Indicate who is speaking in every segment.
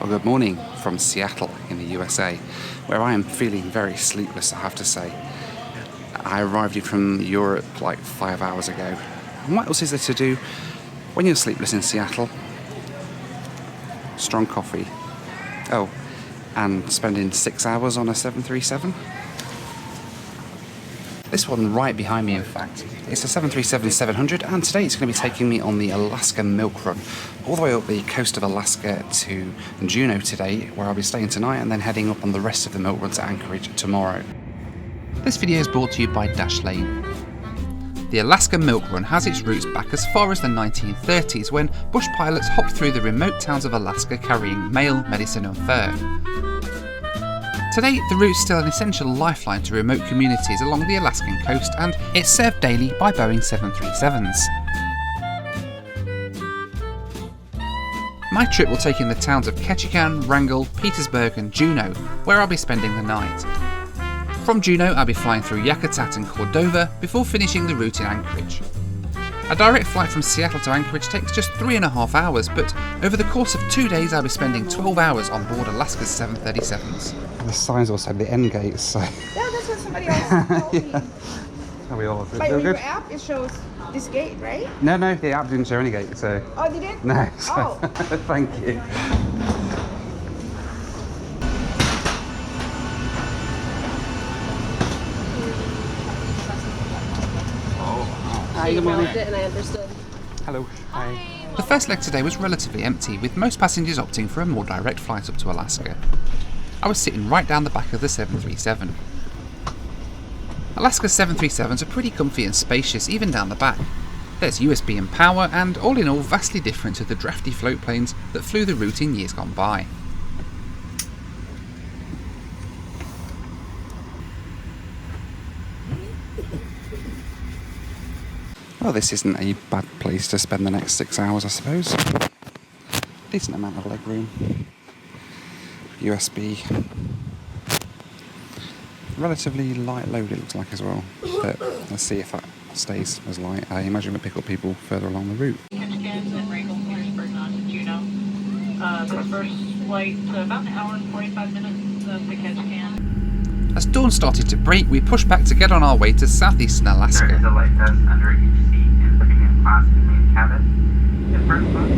Speaker 1: Well, good morning from Seattle in the USA, where I am feeling very sleepless, I have to say. I arrived here from Europe like 5 hours ago. And what else is there to do when you're sleepless in Seattle? Strong coffee. Oh, and spending 6 hours on a 737. This one right behind me, in fact. It's a 737-700, and today it's going to be taking me on the Alaska Milk Run, all the way up the coast of Alaska to Juneau today, where I'll be staying tonight, and then heading up on the rest of the Milk Run to Anchorage tomorrow. This video is brought to you by Dashlane. The Alaska Milk Run has its roots back as far as the 1930s, when bush pilots hopped through the remote towns of Alaska carrying mail, medicine and fur. Today, the route is still an essential lifeline to remote communities along the Alaskan coast, and it's served daily by Boeing 737s. My trip will take in the towns of Ketchikan, Wrangell, Petersburg and Juneau, where I'll be spending the night. From Juneau, I'll be flying through Yakutat and Cordova before finishing the route in Anchorage. A direct flight from Seattle to Anchorage takes just 3.5 hours, but over the course of 2 days I'll be spending 12 hours on board Alaska's 737s. The signs also the end gates, so...
Speaker 2: Yeah, that's what somebody else told me.
Speaker 1: Are we all
Speaker 2: But in your app, it shows this gate, right?
Speaker 1: No, the app didn't show any gate, so...
Speaker 2: Oh, they didn't?
Speaker 1: No, so...
Speaker 2: Oh.
Speaker 1: Thank you.
Speaker 3: She acknowledged it and I understood.
Speaker 1: Hello. Hi.
Speaker 3: The first leg today was relatively empty, with most passengers opting for a more direct flight up to Alaska. I was sitting right down the back of the 737. Alaska's 737s are pretty comfy and spacious even down the back. There's USB and power, and all in all vastly different to the drafty float planes that flew the route in years gone by.
Speaker 1: Well, this isn't a bad place to spend the next 6 hours, I suppose. Decent amount of leg room. USB. Relatively light load, it looks like, as well. But let's see if that stays as light. I imagine we'll pick up people further along the route.
Speaker 4: And Wrangell, Petersburg, on to Juneau. The first flight, about an hour and 45 minutes to Ketchikan.
Speaker 3: As dawn started to break, we pushed back to get on our way to southeastern Alaska.
Speaker 5: There is a light vest under each seat in premium class in main cabin. The first class.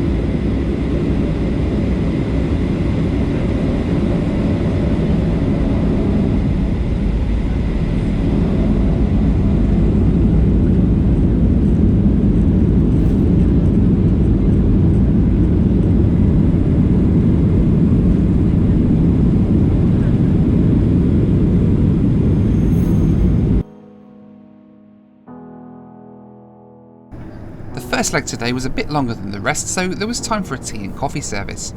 Speaker 3: The first leg today was a bit longer than the rest, so there was time for a tea and coffee service.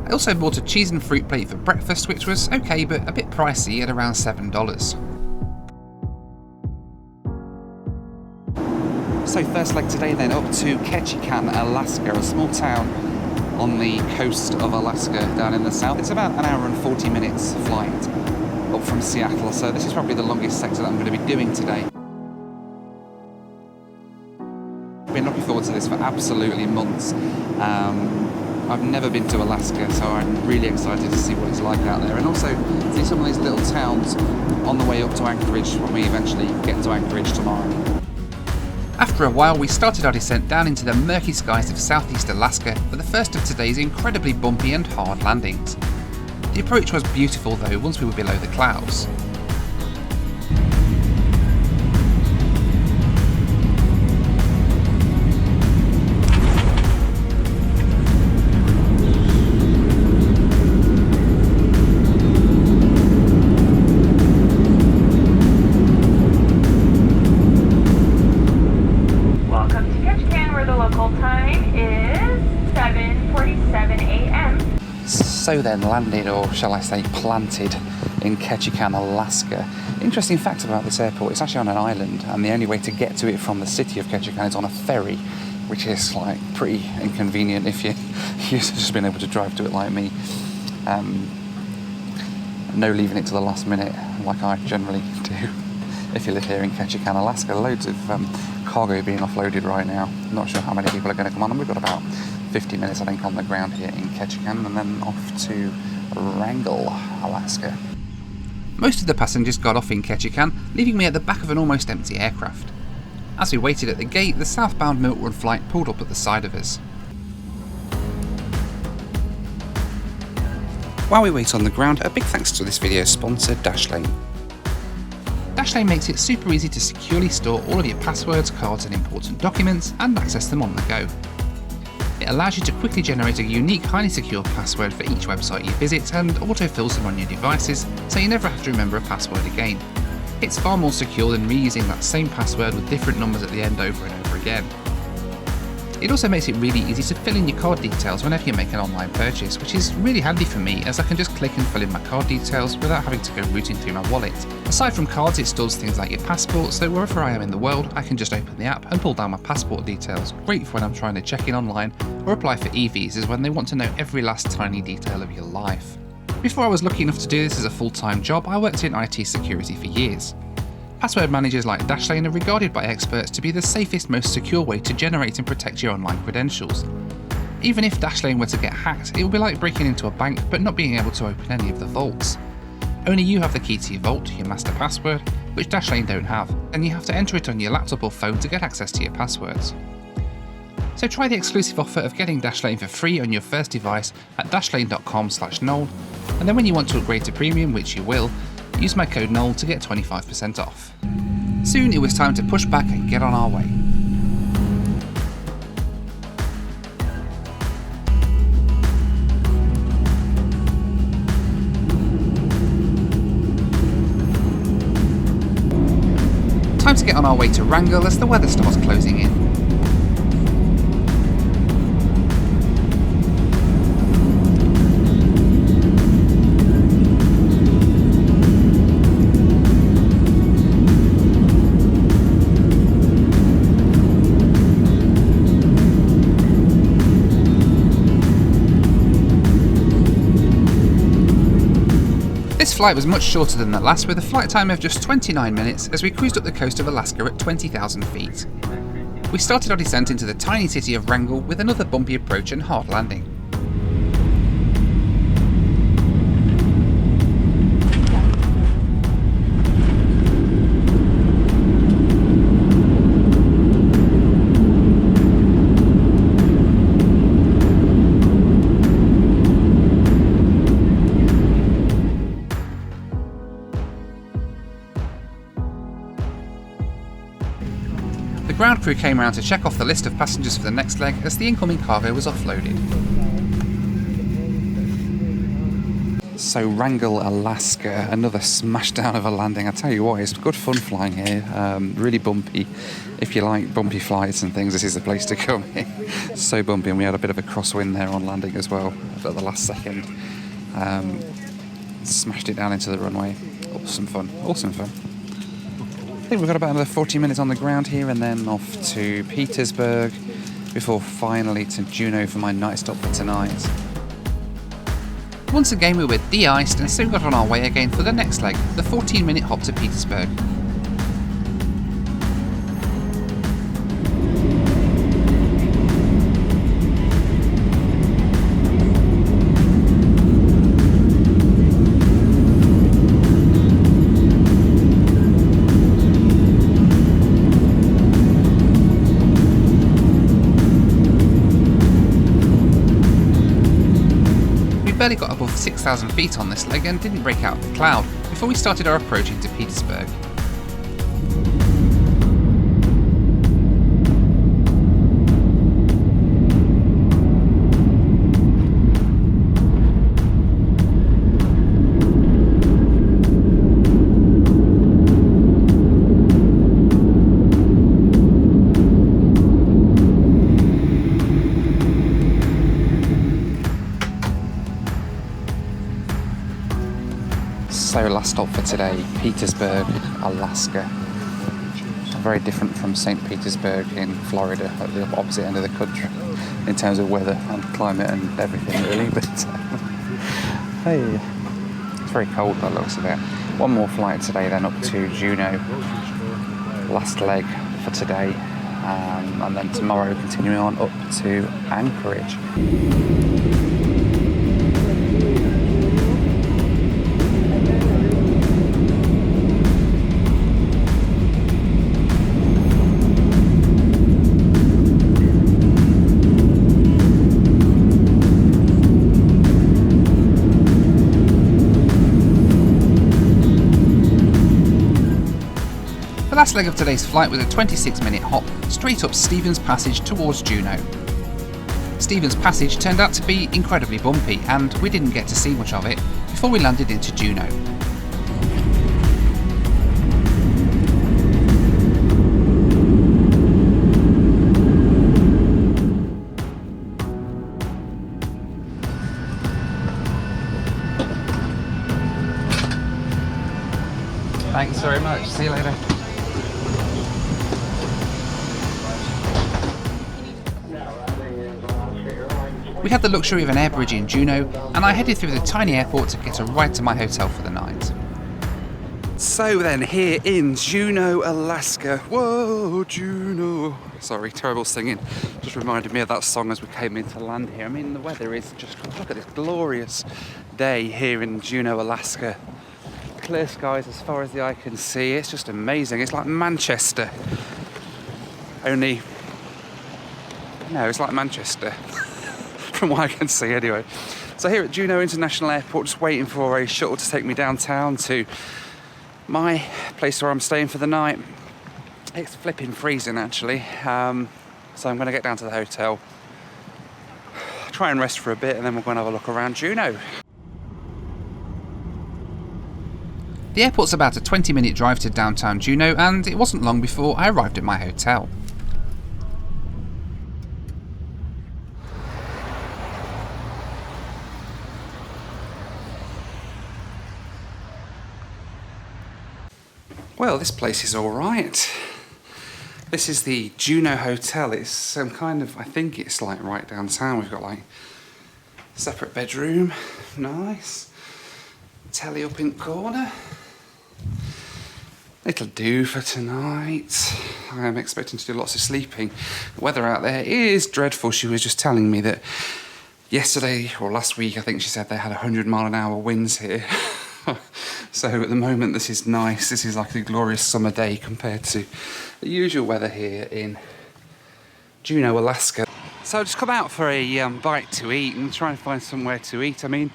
Speaker 3: I also bought a cheese and fruit plate for breakfast, which was okay but a bit pricey at around $7.
Speaker 1: So first leg today then up to Ketchikan, Alaska, a small town on the coast of Alaska down in the south. It's about an hour and 40 minutes flight up from Seattle, so this is probably the longest sector that I'm going to be doing today. I've been looking forward to this for absolutely months. I've never been to Alaska, so I'm really excited to see what it's like out there, and also see some of these little towns on the way up to Anchorage when we eventually get to Anchorage tomorrow.
Speaker 3: After a while, we started our descent down into the murky skies of southeast Alaska for the first of today's incredibly bumpy and hard landings. The approach was beautiful though once we were below the clouds.
Speaker 1: So then landed, or shall I say planted, in Ketchikan, Alaska. Interesting fact about this airport, it's actually on an island, and the only way to get to it from the city of Ketchikan is on a ferry, which is like pretty inconvenient if you've just been able to drive to it like me. No leaving it to the last minute like I generally do. If you live here in Ketchikan, Alaska, loads of cargo being offloaded right now. Not sure how many people are going to come on, and we've got about 50 minutes I think on the ground here in Ketchikan, and then off to Wrangell, Alaska.
Speaker 3: Most of the passengers got off in Ketchikan, leaving me at the back of an almost empty aircraft. As we waited at the gate, the southbound Milk Run flight pulled up at the side of us.
Speaker 1: While we wait on the ground, a big thanks to this video's sponsor, Dashlane.
Speaker 3: Dashlane makes it super easy to securely store all of your passwords, cards and important documents and access them on the go. It allows you to quickly generate a unique, highly secure password for each website you visit and autofills them on your devices, so you never have to remember a password again. It's far more secure than reusing that same password with different numbers at the end over and over again. It also makes it really easy to fill in your card details whenever you make an online purchase, which is really handy for me as I can just click and fill in my card details without having to go routing through my wallet. Aside from cards, it stores things like your passport, so wherever I am in the world I can just open the app and pull down my passport details, great for when I'm trying to check in online or apply for e-visas when they want to know every last tiny detail of your life. Before I was lucky enough to do this as a full-time job, I worked in IT security for years. Password managers like Dashlane are regarded by experts to be the safest, most secure way to generate and protect your online credentials. Even if Dashlane were to get hacked, it would be like breaking into a bank but not being able to open any of the vaults. Only you have the key to your vault, your master password, which Dashlane don't have, and you have to enter it on your laptop or phone to get access to your passwords. So try the exclusive offer of getting Dashlane for free on your first device at dashlane.com/Noel, and then when you want to upgrade to premium, which you will, use my code Noel to get 25% off. Soon it was time to push back and get on our way. Time to get on our way to Wrangell as the weather starts closing in. This flight was much shorter than the last, with a flight time of just 29 minutes as we cruised up the coast of Alaska at 20,000 feet. We started our descent into the tiny city of Wrangell with another bumpy approach and hard landing. The ground crew came around to check off the list of passengers for the next leg as the incoming cargo was offloaded.
Speaker 1: So Wrangell, Alaska, another smashdown of a landing. I tell you what, it's good fun flying here. Really bumpy. If you like bumpy flights and things, this is the place to come in. So bumpy, and we had a bit of a crosswind there on landing as well at the last second. Smashed it down into the runway. Awesome fun. Awesome fun. I think we've got about another 40 minutes on the ground here, and then off to Petersburg before finally to Juneau for my night stop for tonight.
Speaker 3: Once again we were de-iced and soon got on our way again for the next leg, the 14-minute hop to Petersburg. Barely got above 6,000 feet on this leg and didn't break out of the cloud before we started our approach into Petersburg.
Speaker 1: So last stop for today, Petersburg, Alaska. Very different from St. Petersburg in Florida, at the opposite end of the country in terms of weather and climate and everything really, but hey, it's very cold by the looks of it. One more flight today then up to Juneau. Last leg for today. and then tomorrow continuing on up to Anchorage.
Speaker 3: The last leg of today's flight was a 26-minute hop straight up Stevens Passage towards Juneau. Stevens Passage turned out to be incredibly bumpy, and we didn't get to see much of it before we landed into Juneau.
Speaker 1: Thanks very much. See you later.
Speaker 3: We had the luxury of an air bridge in Juneau, and I headed through the tiny airport to get a ride to my hotel for the night.
Speaker 1: So then, here in Juneau, Alaska. Whoa, Juneau. Sorry, terrible singing. Just reminded me of that song as we came into land here. I mean, the weather is just, look at this glorious day here in Juneau, Alaska. Clear skies as far as the eye can see. It's just amazing. It's like Manchester. Only, no, it's like Manchester. From what I can see anyway. So here at Juneau International Airport, just waiting for a shuttle to take me downtown to my place where I'm staying for the night. It's flipping freezing actually, so I'm going to get down to the hotel, try and rest for a bit, and then we're going to have a look around Juneau.
Speaker 3: The airport's about a 20-minute drive to downtown Juneau, and it wasn't long before I arrived at my hotel.
Speaker 1: Well, this place is all right. This is the Juneau Hotel. It's some kind of, I think it's like right downtown. We've got like separate bedroom, nice. Telly up in the corner. It'll do for tonight. I'm expecting to do lots of sleeping. The weather out there is dreadful. She was just telling me that yesterday or last week, I think she said they had 100-mile-an-hour winds here. So at the moment this is nice. This is like a glorious summer day compared to the usual weather here in Juneau, Alaska. So I've just come out for a bite to eat and try and find somewhere to eat. I mean,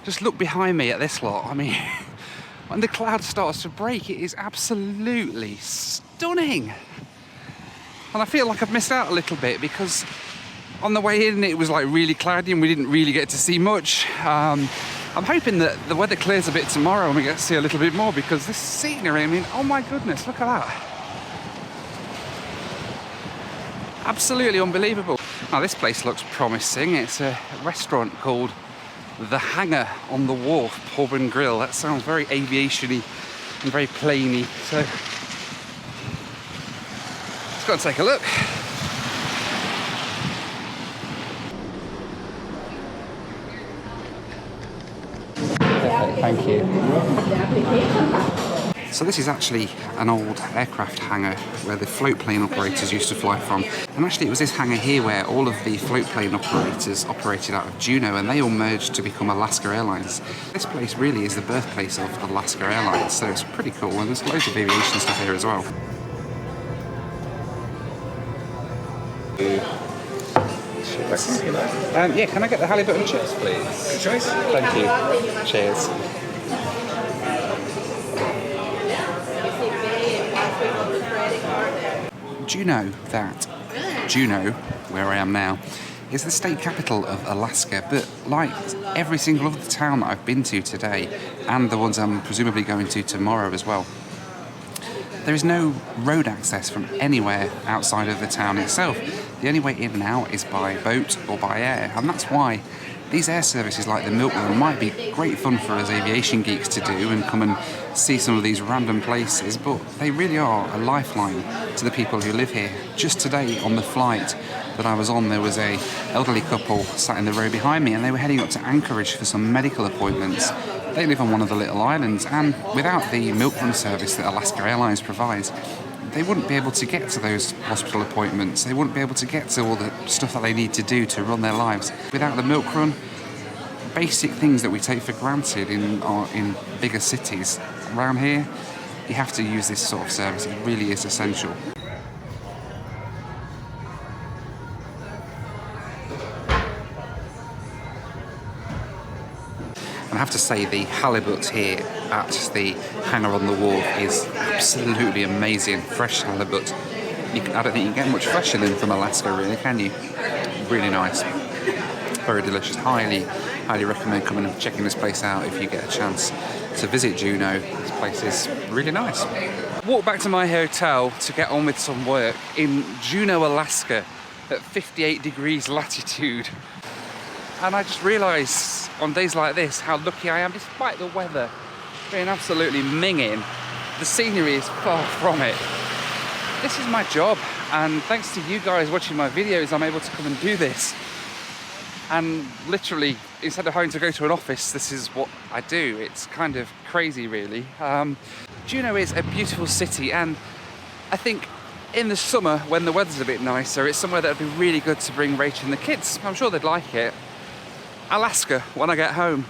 Speaker 1: just look behind me at this lot. I mean, when the cloud starts to break, it is absolutely stunning. And I feel like I've missed out a little bit because on the way in it was like really cloudy and we didn't really get to see much. I'm hoping that the weather clears a bit tomorrow and we get to see a little bit more, because this scenery, I mean, oh my goodness, look at that. Absolutely unbelievable. Now this place looks promising. It's a restaurant called The Hangar on the Wharf Pub and Grill. That sounds very aviation-y and very plainy. So let's go and take a look. Thank you. So this is actually an old aircraft hangar where the float plane operators used to fly from. And actually it was this hangar here where all of the float plane operators operated out of Juneau, and they all merged to become Alaska Airlines. This place really is the birthplace of Alaska Airlines, so it's pretty cool, and there's loads of aviation stuff here as well. Yeah, can I get the halibut and chips, please? Good choice. Thank you. Cheers. Do you know that Juneau, where I am now, is the state capital of Alaska, but like every single other town that I've been to today, and the ones I'm presumably going to tomorrow as well, there is no road access from anywhere outside of the town itself. The only way in and out is by boat or by air, and that's why these air services like the Milk Run might be great fun for us aviation geeks to do and come and see some of these random places, but they really are a lifeline to the people who live here. Just today on the flight that I was on, there was a elderly couple sat in the row behind me, and they were heading up to Anchorage for some medical appointments. They live on one of the little islands, and without the Milk Run service that Alaska Airlines provides, they wouldn't be able to get to those hospital appointments. They wouldn't be able to get to all the stuff that they need to do to run their lives. Without the milk run, basic things that we take for granted in bigger cities, around here, you have to use this sort of service. It really is essential. And I have to say, the halibut here at the hangar on the wharf is absolutely amazing. Fresh halibut. I don't think you can get much fresher than from Alaska, really, can you? Really nice. Very delicious. Highly recommend coming and checking this place out if you get a chance to visit Juneau. This place is really nice. Walked back to my hotel to get on with some work in Juneau, Alaska at 58 degrees latitude. And I just realised on days like this how lucky I am, despite the weather being absolutely minging. The scenery is far from it. This is my job, and thanks to you guys watching my videos, I'm able to come and do this. And literally, instead of having to go to an office, this is what I do. It's kind of crazy, really. Juneau is a beautiful city, and I think in the summer, when the weather's a bit nicer, it's somewhere that would be really good to bring Rach and the kids. I'm sure they'd like it. Alaska, when I get home.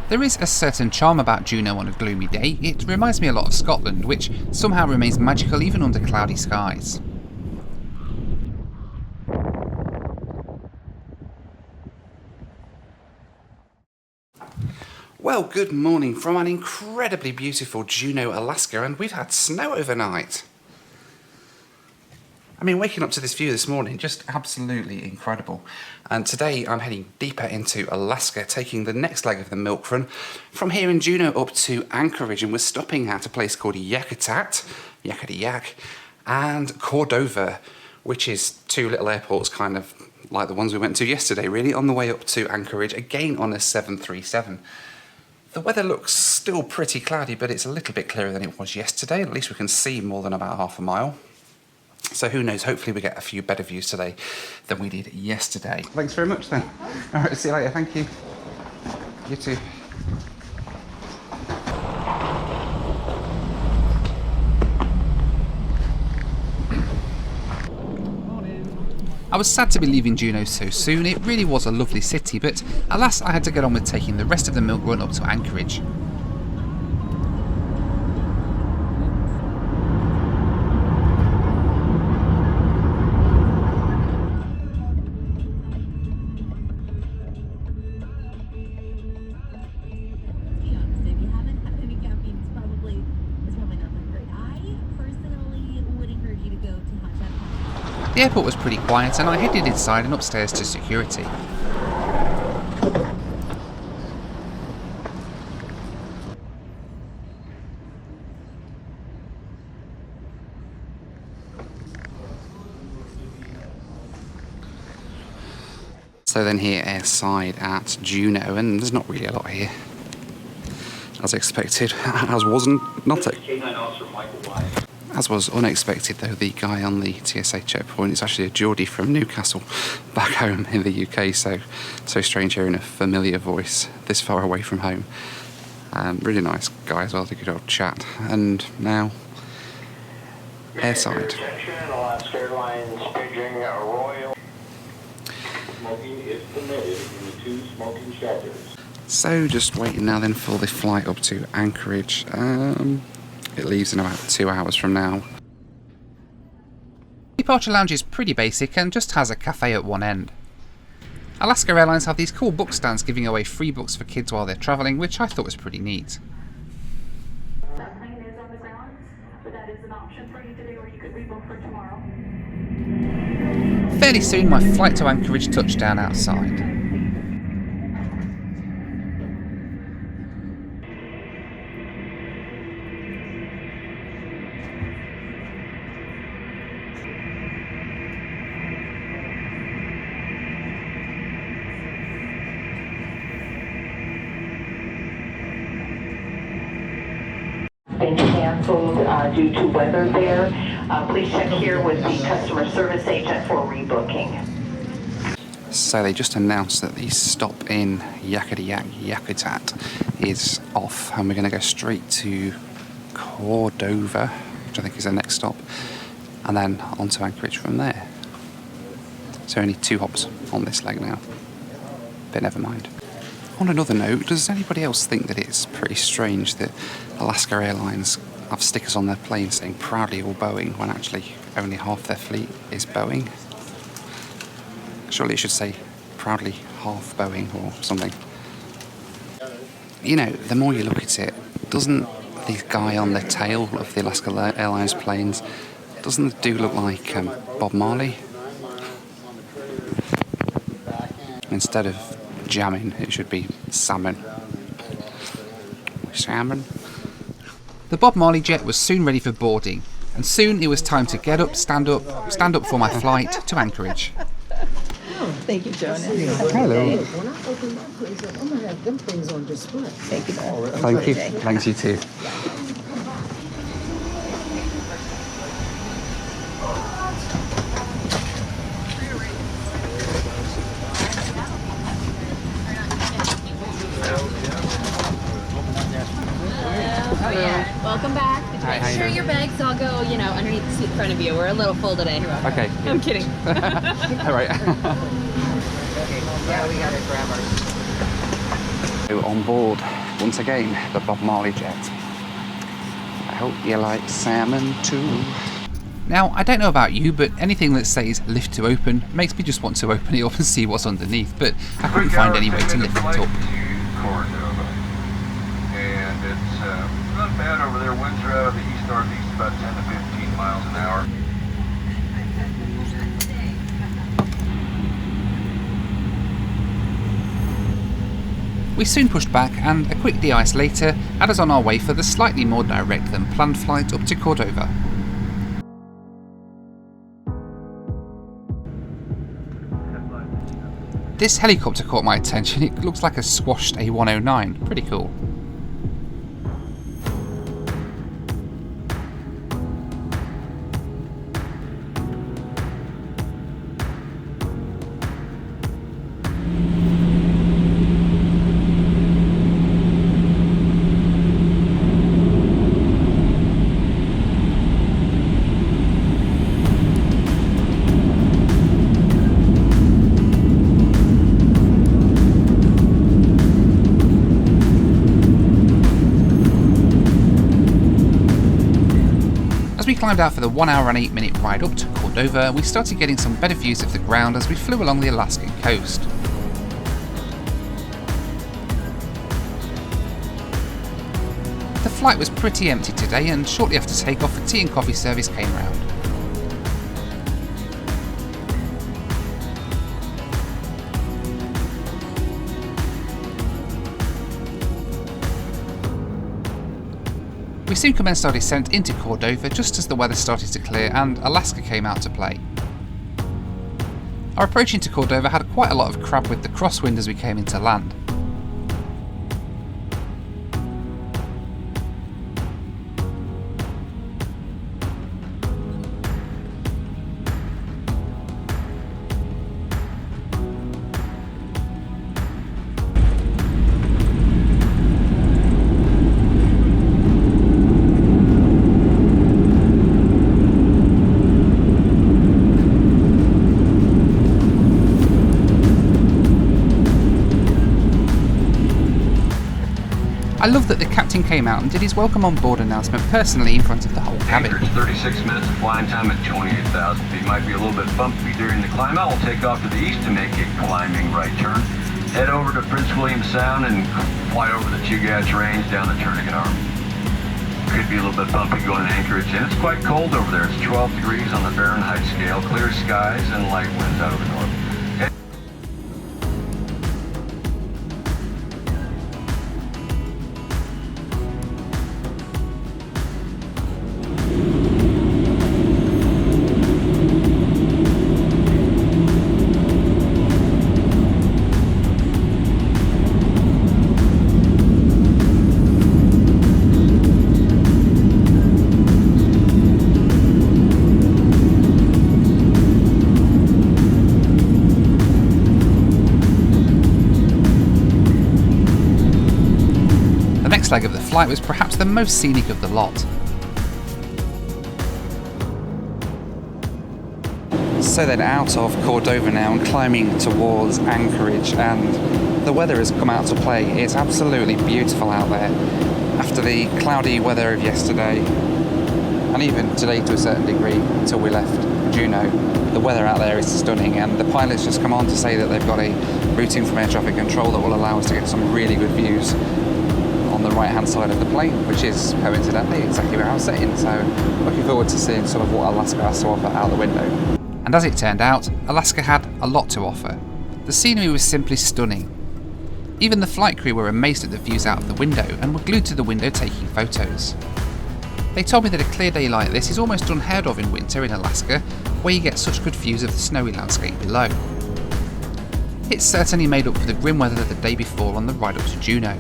Speaker 3: There is a certain charm about Juneau on a gloomy day. It reminds me a lot of Scotland, which somehow remains magical even under cloudy skies.
Speaker 1: Well, good morning from an incredibly beautiful Juneau, Alaska, and we've had snow overnight. I mean, waking up to this view this morning, just absolutely incredible. And today I'm heading deeper into Alaska, taking the next leg of the milk run from here in Juneau up to Anchorage, and we're stopping at a place called Yakutat, Yakadiyak, and Cordova, which is two little airports kind of like the ones we went to yesterday, really, on the way up to Anchorage, again on a 737. The weather looks still pretty cloudy, but it's a little bit clearer than it was yesterday. At least we can see more than about half a mile. So who knows, hopefully we get a few better views today than we did yesterday. Thanks very much then. All right, see you later, thank you. You too.
Speaker 3: I was sad to be leaving Juneau so soon. It really was a lovely city, but alas, I had to get on with taking the rest of the milk run up to Anchorage. The airport was pretty quiet, and I headed inside and upstairs to security.
Speaker 1: So then here airside at Juneau, and there's not really a lot here, as expected, as was unexpected though. The guy on the TSA checkpoint is actually a Geordie from Newcastle, back home in the UK, so strange hearing a familiar voice this far away from home. Really nice guy as well, had a good old chat. And now, airside.
Speaker 6: Alaska Airlines Boeing Royal. Smoking is permitted in the 2 smoking shelters.
Speaker 1: So just waiting now then for the flight up to Anchorage. It leaves in about 2 hours from now.
Speaker 3: The departure lounge is pretty basic and just has a cafe at one end. Alaska Airlines have these cool book stands giving away free books for kids while they're travelling, which I thought was pretty neat.
Speaker 4: That plane is on the ground, but that is an option for you today, or you could rebook for tomorrow.
Speaker 3: Fairly soon my flight to Anchorage touched down outside.
Speaker 7: Been canceled due to weather there. Please check here with the customer service agent for rebooking.
Speaker 1: So they just announced that the stop in Yakutat is off, and we're going to go straight to Cordova, which I think is the next stop, and then on to Anchorage from there. So only 2 hops on this leg now, but never mind. On another note, does anybody else think that it's pretty strange that Alaska Airlines have stickers on their planes saying proudly all Boeing when actually only half their fleet is Boeing? Surely it should say proudly half Boeing or something. You know, the more you look at it, doesn't the guy on the tail of the Alaska Airlines planes, doesn't the dude look like Bob Marley? Instead of jamming, it should be salmon. Salmon?
Speaker 3: The Bob Marley jet was soon ready for boarding, and soon it was time to get up, stand up for my flight to Anchorage.
Speaker 8: Thank you, Jonas.
Speaker 1: Hello.
Speaker 8: When I open my place up, I'm gonna have them things on display. Thank you.
Speaker 1: Thank you. Thanks, you too.
Speaker 9: Oh yeah. Welcome back.
Speaker 1: Hi, how you
Speaker 9: Make sure
Speaker 1: doing?
Speaker 9: your bags all go, underneath the seat in front of you. We're a little full today.
Speaker 1: Okay.
Speaker 9: I'm kidding.
Speaker 1: All right.
Speaker 8: Yeah, we gotta grab our.
Speaker 1: On board, once again, the Bob Marley jet. I hope you like salmon too.
Speaker 3: Now, I don't know about you, but anything that says lift to open makes me just want to open it up and see what's underneath, but I couldn't find any way to lift it up.
Speaker 6: And it's not bad over there. Winds are out of the east-northeast about 10 to 15 miles an hour.
Speaker 3: We soon pushed back, and a quick de-ice later had us on our way for the slightly more direct than planned flight up to Cordova. This helicopter caught my attention. It looks like a squashed A109. Pretty cool. As we climbed out for the 1 hour and 8 minute ride up to Cordova, we started getting some better views of the ground as we flew along the Alaskan coast. The flight was pretty empty today, and shortly after takeoff a tea and coffee service came round. We soon commenced our descent into Cordova just as the weather started to clear and Alaska came out to play. Our approach into Cordova had quite a lot of crab with the crosswind as we came into land. I love that the captain came out and did his welcome on board announcement personally in front of the whole cabin.
Speaker 6: Anchorage, 36 minutes of flying time at 28,000 feet. Might be a little bit bumpy during the climb out. We'll take off to the east to make a climbing right turn. Head over to Prince William Sound and fly over the Chugach Range down the Turnagain Arm. Could be a little bit bumpy going to Anchorage, and it's quite cold over there. It's 12 degrees on the Fahrenheit scale, clear skies and light winds out of the north.
Speaker 3: next leg of the flight was perhaps the most scenic of the lot.
Speaker 1: So then out of Cordova now and climbing towards Anchorage, and the weather has come out to play. It's absolutely beautiful out there. After the cloudy weather of yesterday, and even today to a certain degree until we left Juneau, the weather out there is stunning, and the pilots just come on to say that they've got a routing from air traffic control that will allow us to get some really good views on the right hand side of the plane, which is coincidentally exactly where I was sitting. So looking forward to seeing some of what Alaska has to offer out the window.
Speaker 3: And as it turned out, Alaska had a lot to offer. The scenery was simply stunning. Even the flight crew were amazed at the views out of the window and were glued to the window taking photos. They told me that a clear day like this is almost unheard of in winter in Alaska, where you get such good views of the snowy landscape below. It certainly made up for the grim weather the day before on the ride up to Juneau.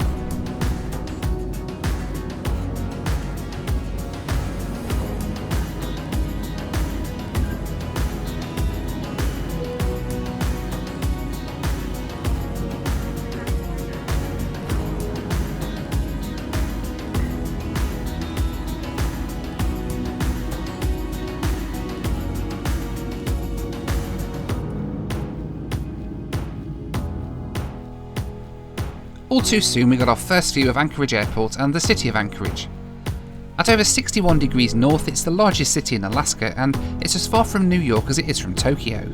Speaker 3: All too soon we got our first view of Anchorage Airport and the city of Anchorage. At over 61 degrees north, it's the largest city in Alaska, and it's as far from New York as it is from Tokyo.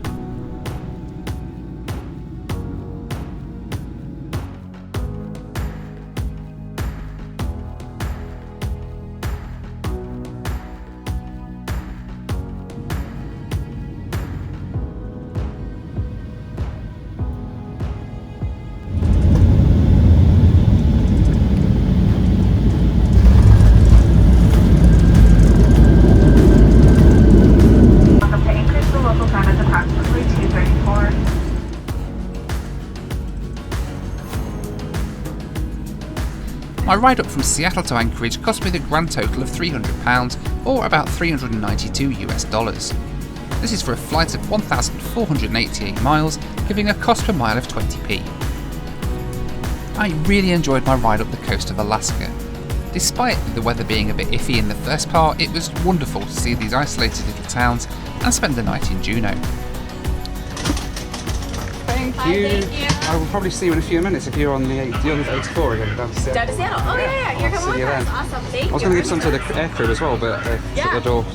Speaker 3: My ride up from Seattle to Anchorage cost me the grand total of £300, or about $392 US. This is for a flight of 1,488 miles, giving a cost per mile of 20p. I really enjoyed my ride up the coast of Alaska. Despite the weather being a bit iffy in the first part, it was wonderful to see these isolated little towns and spend the night in Juneau.
Speaker 1: Thank you. I will probably see you in a few minutes if you're on the 84 again down to Seattle.
Speaker 9: Down to Seattle. Oh yeah, you're coming with us. Awesome. Thank you.
Speaker 1: I was going to give some to the air crew as well, but at the door.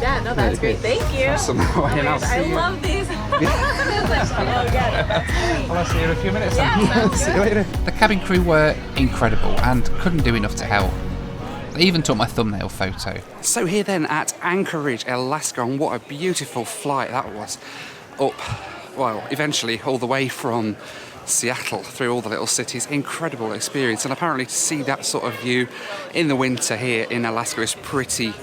Speaker 9: Yeah, no, that's great. Thank you.
Speaker 1: Awesome.
Speaker 9: I love these. Oh yeah,
Speaker 1: Well, I'll see you in a few minutes.
Speaker 9: Yeah,
Speaker 1: See you later.
Speaker 3: The cabin crew were incredible and couldn't do enough to help. They even took my thumbnail photo.
Speaker 1: So here then at Anchorage, Alaska, and what a beautiful flight that was. Up, well, eventually all the way from Seattle through all the little cities. Incredible experience, and apparently to see that sort of view in the winter here in Alaska is pretty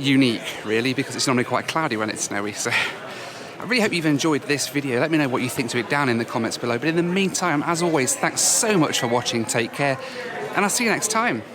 Speaker 1: unique, really, because it's normally quite cloudy when it's snowy. So I really hope you've enjoyed this video. Let me know what you think to it down in the comments below. But in the meantime, as always, thanks so much for watching. Take care, and I'll see you next time.